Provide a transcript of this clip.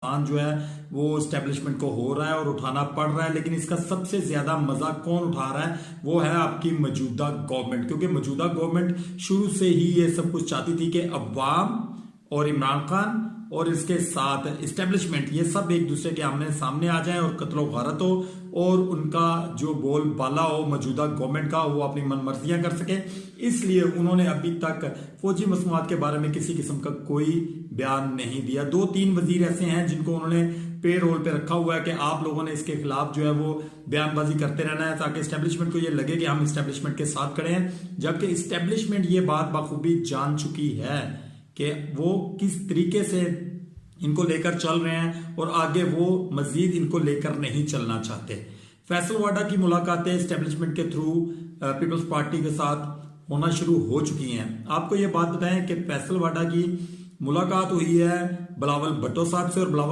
नुकसान जो है वो स्टैब्लिशमेंट को हो रहा है और उठाना पड़ रहा है, लेकिन इसका सबसे ज्यादा मजा कौन उठा रहा है? वो है आपकी मौजूदा गवर्नमेंट, क्योंकि मौजूदा गवर्नमेंट शुरू से ही ये सब कुछ चाहती थी कि अवाम और इमरान खान और इसके साथ इस्टेब्लिशमेंट ये सब एक दूसरे के आमने सामने आ जाएं और कत्लो गारत हो, और उनका जो बोल बाला हो मौजूदा गवर्नमेंट का, वो अपनी मनमर्जियां कर सके। इसलिए उन्होंने अभी तक फौजी मसनूआत के बारे में किसी किस्म का कोई बयान नहीं दिया। 2-3 वजीर ऐसे हैं जिनको उन्होंने पे रोल पे रखा हुआ है कि आप लोगों ने इसके खिलाफ जो है वो बयानबाजी करते रहना है, ताकि इस्टेब्लिशमेंट को ये लगे कि हम इस्टेब्लिशमेंट के साथ खड़े हैं। जबकि इस्टेब्लिशमेंट ये बात बखूबी जान चुकी है कि वो किस तरीके से इनको लेकर चल रहे हैं और आगे वो मजीद इनको लेकर नहीं चलना चाहते। फैसल वाडा की मुलाकातें इस्टेब्लिशमेंट के थ्रू पीपल्स पार्टी के साथ होना शुरू हो चुकी हैं। आपको ये बात बताएं कि फैसल वाडा की मुलाकात हुई है बिलावल भुट्टो साहब से, और बिलावल